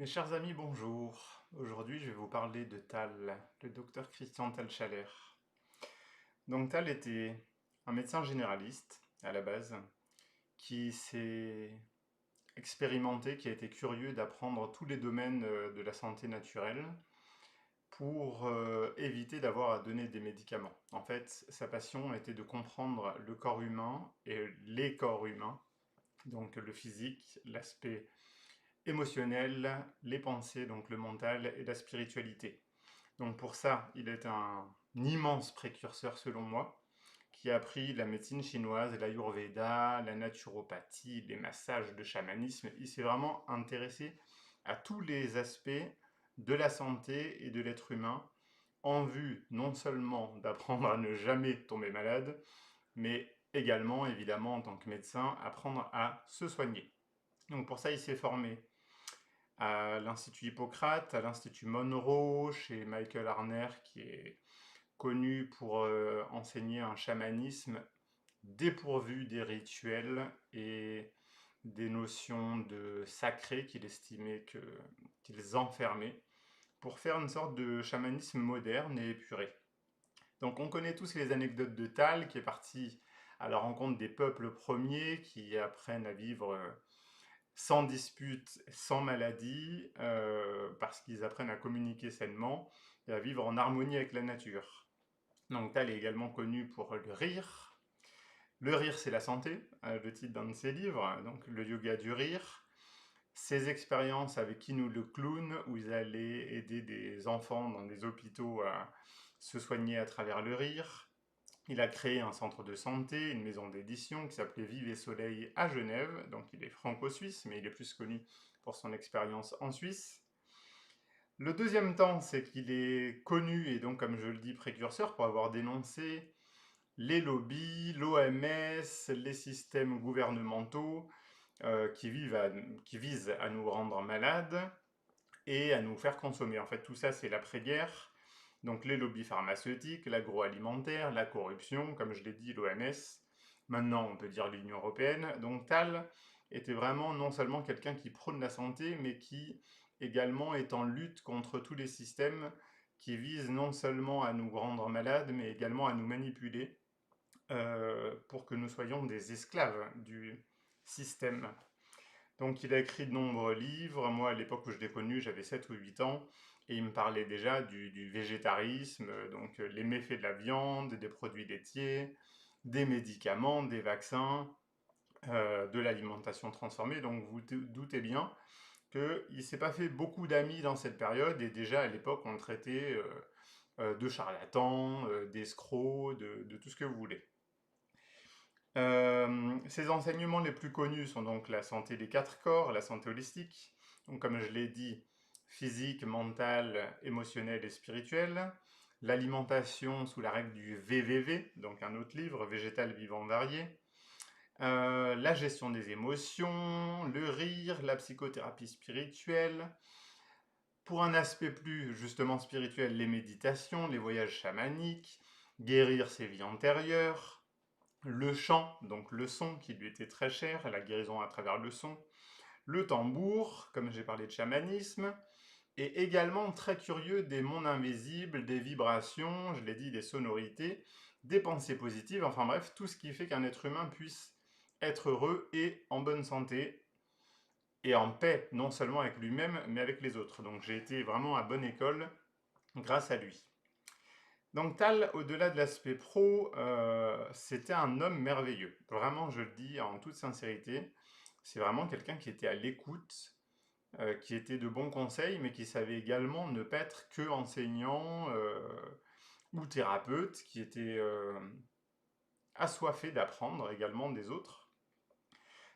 Mes chers amis, bonjour. Aujourd'hui, je vais vous parler de Tal, le docteur Christian Tal Schaller. Donc Tal était un médecin généraliste à la base qui s'est expérimenté, qui a été curieux d'apprendre tous les domaines de la santé naturelle pour éviter d'avoir à donner des médicaments. En fait, sa passion était de comprendre le corps humain et les corps humains, donc le physique, l'aspect émotionnel, les pensées, donc le mental et la spiritualité. Donc pour ça, il est un immense précurseur selon moi, qui a appris la médecine chinoise, l'ayurveda, la naturopathie, les massages, le chamanisme. Il s'est vraiment intéressé à tous les aspects de la santé et de l'être humain, en vue non seulement d'apprendre à ne jamais tomber malade, mais également, évidemment, en tant que médecin, apprendre à se soigner. Donc pour ça, il s'est formé à l'Institut Hippocrate, à l'Institut Monroe, chez Michael Harner, qui est connu pour enseigner un chamanisme dépourvu des rituels et des notions de sacré qu'il estimait qu'ils enfermaient, pour faire une sorte de chamanisme moderne et épuré. Donc on connaît tous les anecdotes de Tal, qui est parti à la rencontre des peuples premiers qui apprennent à vivre sans dispute, sans maladie, parce qu'ils apprennent à communiquer sainement et à vivre en harmonie avec la nature. Donc Tal est également connu pour le rire. Le rire, c'est la santé, le titre d'un de ses livres, donc le yoga du rire. Ses expériences avec Kinu le clown, où ils allaient aider des enfants dans des hôpitaux à se soigner à travers le rire. Il a créé un centre de santé, une maison d'édition qui s'appelait Vive et Soleil à Genève. Donc il est franco-suisse, mais il est plus connu pour son expérience en Suisse. Le deuxième temps, c'est qu'il est connu, et donc comme je le dis, précurseur, pour avoir dénoncé les lobbies, l'OMS, les systèmes gouvernementaux qui visent à nous rendre malades et à nous faire consommer. En fait, tout ça, c'est l'après-guerre. Donc les lobbies pharmaceutiques, l'agroalimentaire, la corruption, comme je l'ai dit, l'OMS, maintenant on peut dire l'Union européenne. Donc Tal était vraiment non seulement quelqu'un qui prône la santé, mais qui également est en lutte contre tous les systèmes qui visent non seulement à nous rendre malades, mais également à nous manipuler pour que nous soyons des esclaves du système. Donc il a écrit de nombreux livres. Moi, à l'époque où je l'ai connu, j'avais 7 ou 8 ans. Et il me parlait déjà du végétarisme, donc les méfaits de la viande, des produits laitiers, des médicaments, des vaccins, de l'alimentation transformée. Donc vous doutez bien qu'il ne s'est pas fait beaucoup d'amis dans cette période. Et déjà à l'époque, on le traitait de charlatan, d'escroc, de tout ce que vous voulez. Ses enseignements les plus connus sont donc la santé des quatre corps, la santé holistique, donc comme je l'ai dit, physique, mentale, émotionnelle et spirituelle, l'alimentation sous la règle du VVV, donc un autre livre, végétal vivant varié, la gestion des émotions, le rire, la psychothérapie spirituelle, pour un aspect plus justement spirituel, les méditations, les voyages chamaniques, guérir ses vies antérieures, le chant, donc le son qui lui était très cher, la guérison à travers le son, le tambour, comme j'ai parlé de chamanisme, et également très curieux des mondes invisibles, des vibrations, je l'ai dit, des sonorités, des pensées positives, enfin bref, tout ce qui fait qu'un être humain puisse être heureux et en bonne santé, et en paix, non seulement avec lui-même, mais avec les autres. Donc j'ai été vraiment à bonne école grâce à lui. Donc Tal, au-delà de l'aspect pro, c'était un homme merveilleux. Vraiment, je le dis en toute sincérité, c'est vraiment quelqu'un qui était à l'écoute, qui était de bons conseils, mais qui savait également ne pas être que enseignant ou thérapeute, qui était assoiffé d'apprendre également des autres.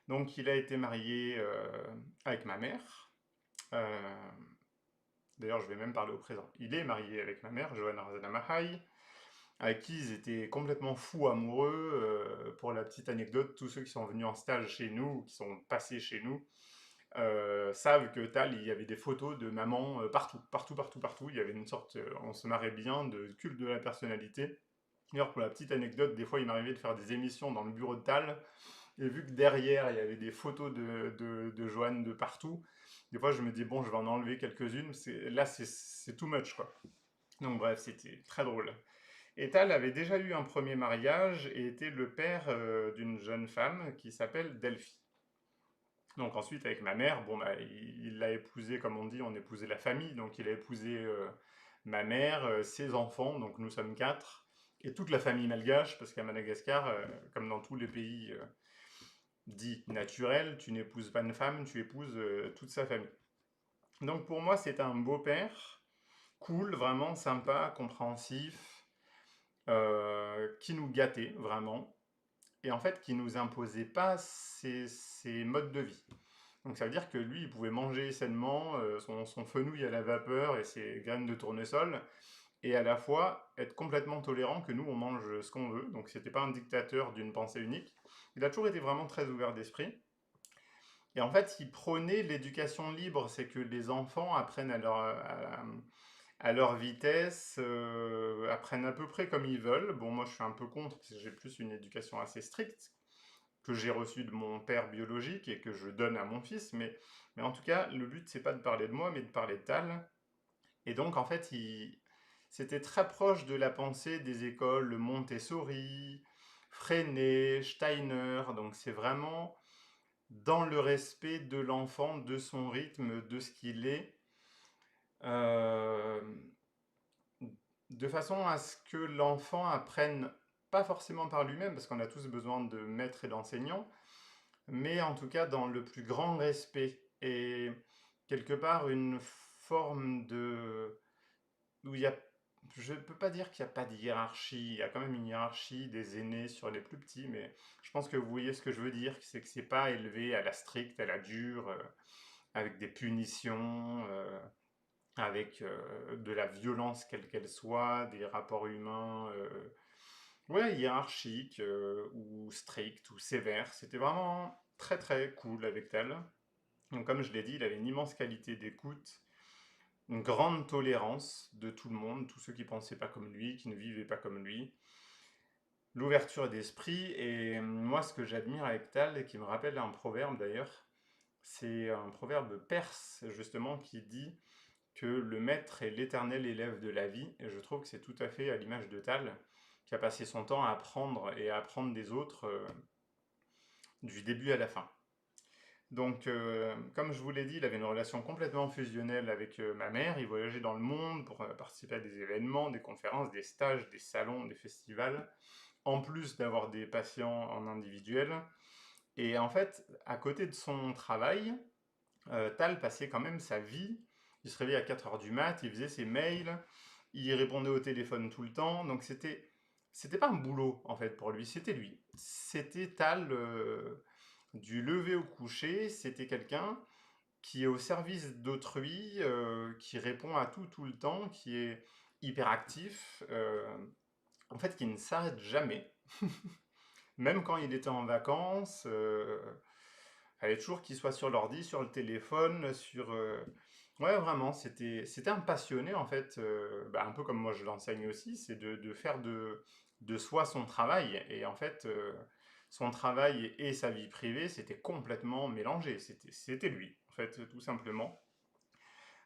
Donc il a été marié avec ma mère. Euh, D'ailleurs, je vais même parler au présent. Il est marié avec ma mère, Johanna Razana Mahai, avec qui ils étaient complètement fous amoureux. Pour la petite anecdote, tous ceux qui sont venus en stage chez nous, qui sont passés chez nous, savent que Tal, il y avait des photos de maman partout, partout, partout, partout. Il y avait une sorte, on se marrait bien, de culte de la personnalité. D'ailleurs, pour la petite anecdote, des fois, il m'arrivait de faire des émissions dans le bureau de Tal, Et vu que derrière, il y avait des photos de Joanne de partout, des fois je me dis, bon, je vais en enlever quelques-unes. Là, c'est too much, quoi. Donc bref, c'était très drôle. Et Tal avait déjà eu un premier mariage et était le père d'une jeune femme qui s'appelle Delphi. Donc ensuite, avec ma mère, bon, bah, il l'a épousée, comme on dit, on épousait la famille. Donc il a épousé ma mère, ses enfants, donc nous sommes quatre, et toute la famille malgache, parce qu'à Madagascar, comme dans tous les pays dits naturels, tu n'épouses pas une femme, tu épouses toute sa famille. Donc pour moi, c'était un beau-père, cool, vraiment sympa, compréhensif, qui nous gâtait vraiment, et en fait qui nous imposait pas ses modes de vie. Donc ça veut dire que lui, il pouvait manger sainement son fenouil à la vapeur et ses graines de tournesol, et à la fois être complètement tolérant que nous, on mange ce qu'on veut. Donc c'était pas un dictateur d'une pensée unique. Il a toujours été vraiment très ouvert d'esprit. Et en fait, il prônait l'éducation libre, c'est que les enfants apprennent à leur vitesse, apprennent à peu près comme ils veulent. Bon, moi je suis un peu contre, parce que j'ai plus une éducation assez stricte, que j'ai reçue de mon père biologique et que je donne à mon fils. Mais en tout cas, le but, c'est pas de parler de moi, mais de parler de Tal. Et donc, en fait, c'était très proche de la pensée des écoles Montessori, Freinet, Steiner. Donc, c'est vraiment dans le respect de l'enfant, de son rythme, de ce qu'il est, euh, de façon à ce que l'enfant apprenne, pas forcément par lui-même, parce qu'on a tous besoin de maîtres et d'enseignants, mais en tout cas dans le plus grand respect. Et quelque part, une forme de où il y a, je ne peux pas dire qu'il n'y a pas de hiérarchie, il y a quand même une hiérarchie des aînés sur les plus petits, mais je pense que vous voyez ce que je veux dire, c'est que c'est pas élevé à la stricte, à la dure, avec des punitions, avec de la violence quelle qu'elle soit, des rapports humains, ouais, hiérarchiques, ou stricts, ou sévères. C'était vraiment très très cool avec Tal. Donc comme je l'ai dit, il avait une immense qualité d'écoute, une grande tolérance de tout le monde, tous ceux qui pensaient pas comme lui, qui ne vivaient pas comme lui, l'ouverture d'esprit. Et moi, ce que j'admire avec Tal, et qui me rappelle un proverbe d'ailleurs, c'est un proverbe perse justement qui dit que le maître est l'éternel élève de la vie. Et je trouve que c'est tout à fait à l'image de Tal, qui a passé son temps à apprendre et à apprendre des autres du début à la fin. Donc, comme je vous l'ai dit, il avait une relation complètement fusionnelle avec ma mère. Il voyageait dans le monde pour participer à des événements, des conférences, des stages, des salons, des festivals, en plus d'avoir des patients en individuel. Et en fait, à côté de son travail, Tal passait quand même sa vie. Il se réveillait à 4 heures du mat, il faisait ses mails, il répondait au téléphone tout le temps. Donc, c'était pas un boulot, en fait, pour lui, c'était lui. C'était Tal. Du lever au coucher, c'était quelqu'un qui est au service d'autrui, qui répond à tout tout le temps, qui est hyperactif, en fait qui ne s'arrête jamais. Même quand il était en vacances, il fallait toujours qu'il soit sur l'ordi, sur le téléphone, sur... Ouais, vraiment, c'était un passionné en fait, bah, un peu comme moi je l'enseigne aussi, c'est de faire de soi son travail. Et en fait, son travail et sa vie privée, c'était complètement mélangé. C'était lui, en fait, tout simplement.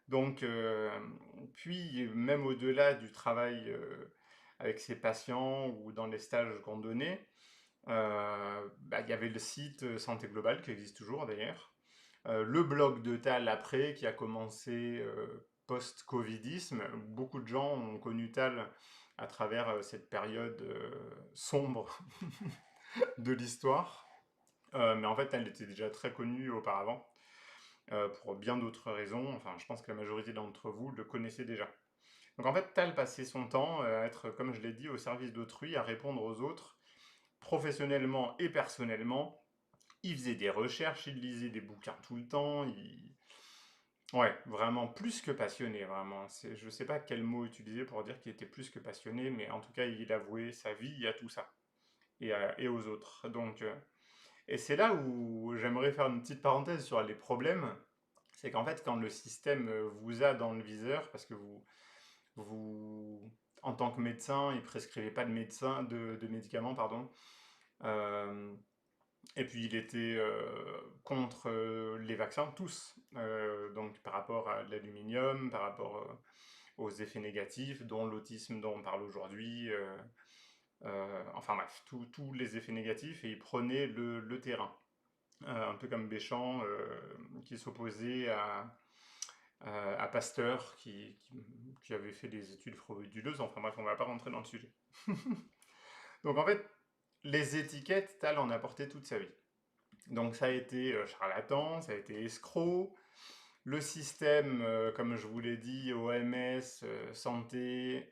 Donc, puis, même au-delà du travail avec ses patients ou dans les stages qu'on donnait, bah, il y avait le site Santé Globale qui existe toujours d'ailleurs. Le blog de Tal après qui a commencé post-Covidisme. Beaucoup de gens ont connu Tal à travers cette période sombre de l'histoire. Mais en fait, elle était déjà très connue auparavant pour bien d'autres raisons. Enfin, je pense que la majorité d'entre vous le connaissaient déjà. Donc en fait, Tal passait son temps à être, comme je l'ai dit, au service d'autrui, à répondre aux autres, professionnellement et personnellement. Il faisait des recherches, il lisait des bouquins tout le temps. Ouais, vraiment plus que passionné, vraiment. Je ne sais pas quel mot utiliser pour dire qu'il était plus que passionné, mais en tout cas, il avouait sa vie à tout ça et aux autres. Donc, et c'est là où j'aimerais faire une petite parenthèse sur les problèmes. C'est qu'en fait, quand le système vous a dans le viseur, parce que vous en tant que médecin, il ne prescrivait pas de médecins, de médicaments, pardon, euh, Et puis il était contre les vaccins, tous. Donc par rapport à l'aluminium, par rapport aux effets négatifs, dont l'autisme dont on parle aujourd'hui, enfin bref, tous les effets négatifs, et il prenait le terrain. Un peu comme Béchamp, qui s'opposait à Pasteur, qui avait fait des études frauduleuses. Enfin bref, on ne va pas rentrer dans le sujet. Donc en fait, les étiquettes, Tal en a porté toute sa vie. Donc ça a été charlatan, ça a été escroc. Le système, comme je vous l'ai dit, OMS, santé,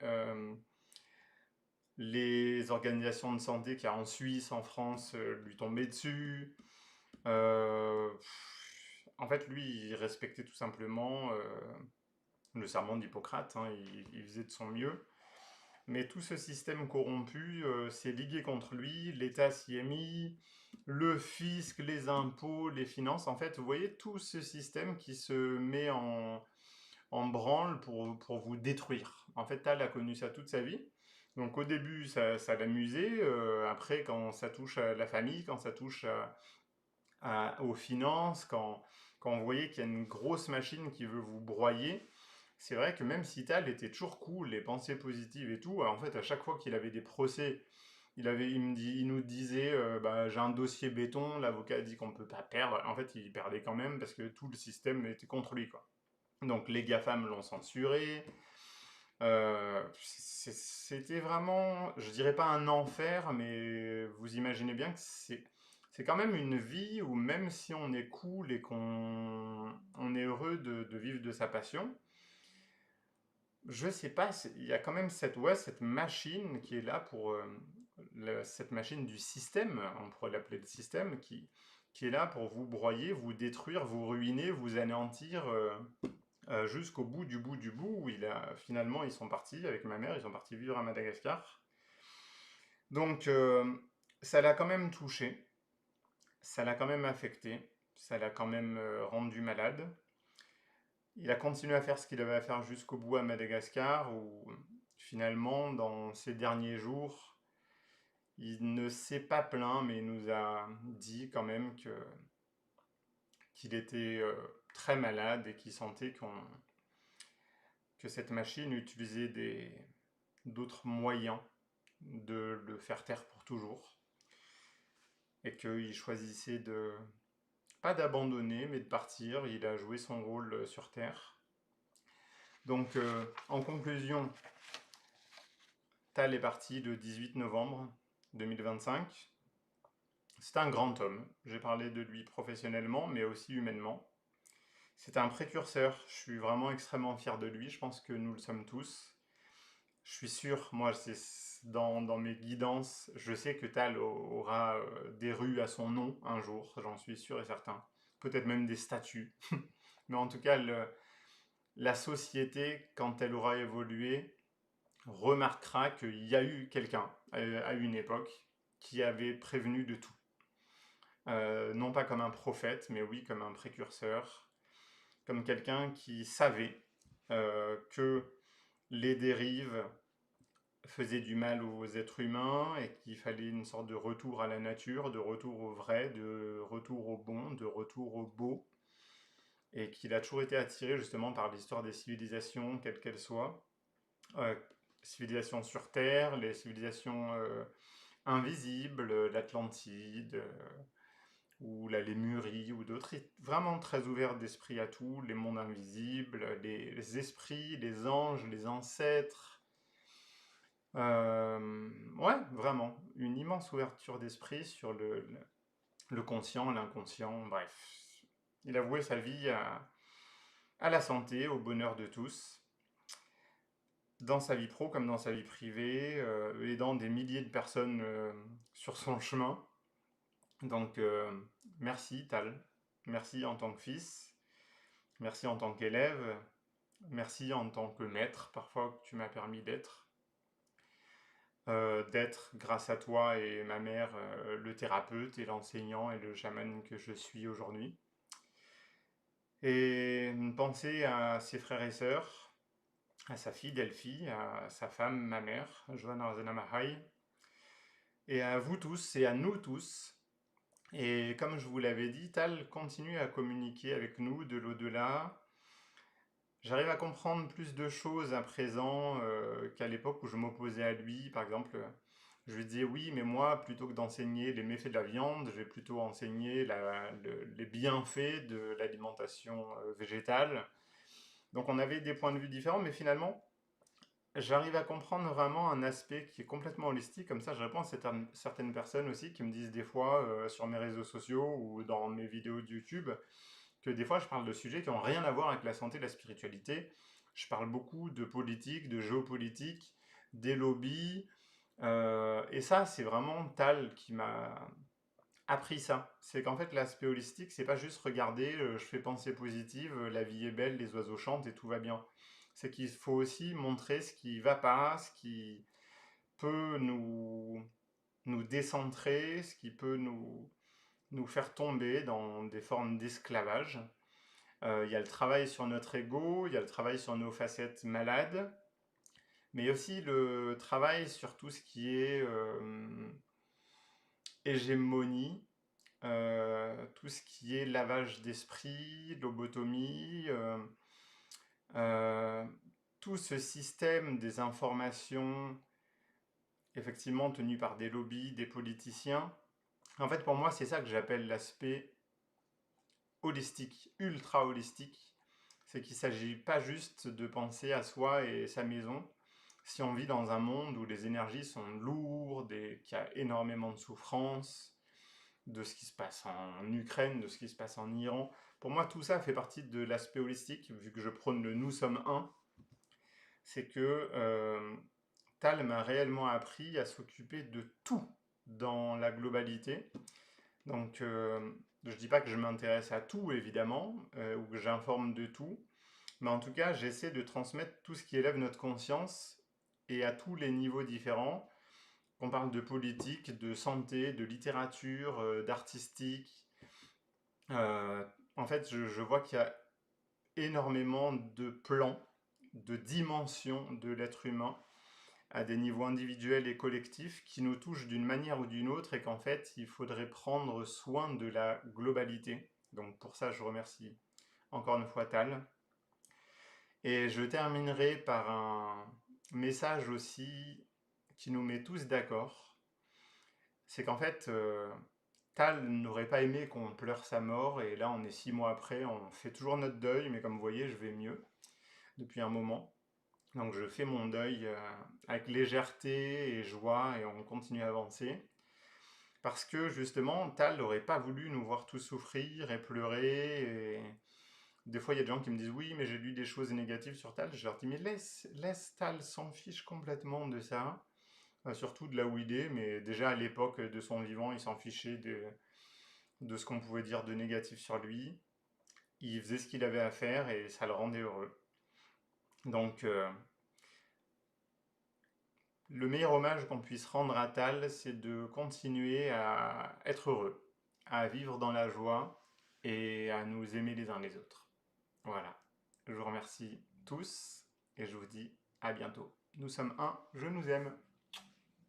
les organisations de santé qu'il y a en Suisse, en France, lui tombaient dessus. En fait, lui, il respectait tout simplement le serment d'Hippocrate, hein, il faisait de son mieux. Mais tout ce système corrompu s'est ligué contre lui, l'État s'y est mis, le fisc, les impôts, les finances. En fait, vous voyez tout ce système qui se met en branle pour vous détruire. En fait, Tal a connu ça toute sa vie. Donc au début, ça l'amusait. Après, quand ça touche à la famille, quand ça touche aux finances, quand vous voyez qu'il y a une grosse machine qui veut vous broyer, c'est vrai que même si Tal était toujours cool, les pensées positives et tout, en fait, à chaque fois qu'il avait des procès, il nous disait bah, j'ai un dossier béton, l'avocat dit qu'on ne peut pas perdre. En fait, il perdait quand même parce que tout le système était contre lui, quoi. Donc les GAFAM l'ont censuré. C'était vraiment, je dirais pas un enfer, mais vous imaginez bien que c'est quand même une vie où même si on est cool et qu'on est heureux de vivre de sa passion, je sais pas, il y a quand même cette machine qui est là pour cette machine du système, on pourrait l'appeler le système, qui est là pour vous broyer, vous détruire, vous ruiner, vous anéantir jusqu'au bout du bout du bout, où finalement ils sont partis avec ma mère, ils sont partis vivre à Madagascar. Donc ça l'a quand même touché, ça l'a quand même affecté, ça l'a quand même rendu malade. Il a continué à faire ce qu'il avait à faire jusqu'au bout à Madagascar, où finalement, dans ces derniers jours, il ne s'est pas plaint, mais il nous a dit quand même qu'il était très malade et qu'il sentait que cette machine utilisait d'autres moyens de le faire taire pour toujours, et qu'il choisissait pas d'abandonner, mais de partir. Il a joué son rôle sur Terre. Donc, en conclusion, Tal est parti le 18 novembre 2025. C'est un grand homme. J'ai parlé de lui professionnellement, mais aussi humainement. C'est un précurseur. Je suis vraiment extrêmement fier de lui. Je pense que nous le sommes tous. Je suis sûr, moi, c'est dans mes guidances, je sais que Tal aura des rues à son nom un jour, j'en suis sûr et certain. Peut-être même des statues. Mais en tout cas, la société, quand elle aura évolué, remarquera qu'il y a eu quelqu'un à une époque qui avait prévenu de tout. Non pas comme un prophète, mais oui comme un précurseur, comme quelqu'un qui savait que les dérives faisaient du mal aux êtres humains et qu'il fallait une sorte de retour à la nature, de retour au vrai, de retour au bon, de retour au beau, et qu'il a toujours été attiré justement par l'histoire des civilisations, quelles qu'elles soient, euh, civilisations sur Terre, les civilisations invisibles, l'Atlantide, ou la Lémurie, ou d'autres. Il est vraiment très ouvert d'esprit à tout, les mondes invisibles, les esprits, les anges, les ancêtres. Ouais, vraiment, une immense ouverture d'esprit sur le conscient, l'inconscient, bref. Il a voué sa vie à la santé, au bonheur de tous, dans sa vie pro comme dans sa vie privée, aidant des milliers de personnes sur son chemin. Donc, merci Tal, merci en tant que fils, merci en tant qu'élève, merci en tant que maître, parfois que tu m'as permis d'être, grâce à toi et ma mère, le thérapeute et l'enseignant et le chaman que je suis aujourd'hui. Et une pensée à ses frères et sœurs, à sa fille Delphi, à sa femme, ma mère, Johanna Mahai, et à vous tous et à nous tous Et comme je vous l'avais dit, Tal continue à communiquer avec nous de l'au-delà. J'arrive à comprendre plus de choses à présent qu'à l'époque où je m'opposais à lui. Par exemple, je lui disais oui, mais moi, plutôt que d'enseigner les méfaits de la viande, je vais plutôt enseigner les bienfaits de l'alimentation végétale. Donc on avait des points de vue différents, mais finalement, j'arrive à comprendre vraiment un aspect qui est complètement holistique. Comme ça, je réponds à certaines personnes aussi qui me disent des fois sur mes réseaux sociaux ou dans mes vidéos de YouTube que des fois je parle de sujets qui n'ont rien à voir avec la santé et la spiritualité. Je parle beaucoup de politique, de géopolitique, des lobbies. Et ça, c'est vraiment Tal qui m'a appris ça. C'est qu'en fait, l'aspect holistique, c'est pas juste regarder, je fais pensée positive, la vie est belle, les oiseaux chantent et tout va bien. C'est qu'il faut aussi montrer ce qui va pas, ce qui peut nous décentrer, ce qui peut nous faire tomber dans des formes d'esclavage. Il y a le travail sur notre ego, il y a le travail sur nos facettes malades, mais il y a aussi le travail sur tout ce qui est hégémonie, tout ce qui est lavage d'esprit, lobotomie, euh, tout ce système des informations effectivement tenu par des lobbies, des politiciens. En fait, pour moi, c'est ça que j'appelle l'aspect holistique, ultra holistique. C'est qu'il ne s'agit pas juste de penser à soi et sa maison. Si on vit dans un monde où les énergies sont lourdes et qu'il y a énormément de souffrance, de ce qui se passe en Ukraine, de ce qui se passe en Iran, pour moi tout ça fait partie de l'aspect holistique, vu que je prône le nous sommes un, c'est que Tal m'a réellement appris à s'occuper de tout dans la globalité. Donc, je ne dis pas que je m'intéresse à tout, évidemment, ou que j'informe de tout, mais en tout cas, j'essaie de transmettre tout ce qui élève notre conscience et à tous les niveaux différents. Qu'on parle de politique, de santé, de littérature, d'artistique. Euh, En fait, je vois qu'il y a énormément de plans, de dimensions de l'être humain à des niveaux individuels et collectifs qui nous touchent d'une manière ou d'une autre et qu'en fait, il faudrait prendre soin de la globalité. Donc pour ça, je remercie encore une fois Tal. Et je terminerai par un message aussi qui nous met tous d'accord. C'est qu'en fait, Tal n'aurait pas aimé qu'on pleure sa mort, et là on est 6 mois après, on fait toujours notre deuil, mais comme vous voyez, je vais mieux depuis un moment. Donc je fais mon deuil avec légèreté et joie, et on continue à avancer. Parce que justement, Tal n'aurait pas voulu nous voir tous souffrir et pleurer. Et des fois, il y a des gens qui me disent oui, mais j'ai lu des choses négatives sur Tal. Je leur dis mais laisse Tal s'en fiche complètement de ça. Surtout de là où il est, mais déjà à l'époque de son vivant, il s'en fichait de ce qu'on pouvait dire de négatif sur lui. Il faisait ce qu'il avait à faire et ça le rendait heureux. Donc, le meilleur hommage qu'on puisse rendre à Tal, c'est de continuer à être heureux, à vivre dans la joie et à nous aimer les uns les autres. Voilà. Je vous remercie tous et je vous dis à bientôt. Nous sommes un, je nous aime.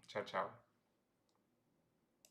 Ciao, ciao.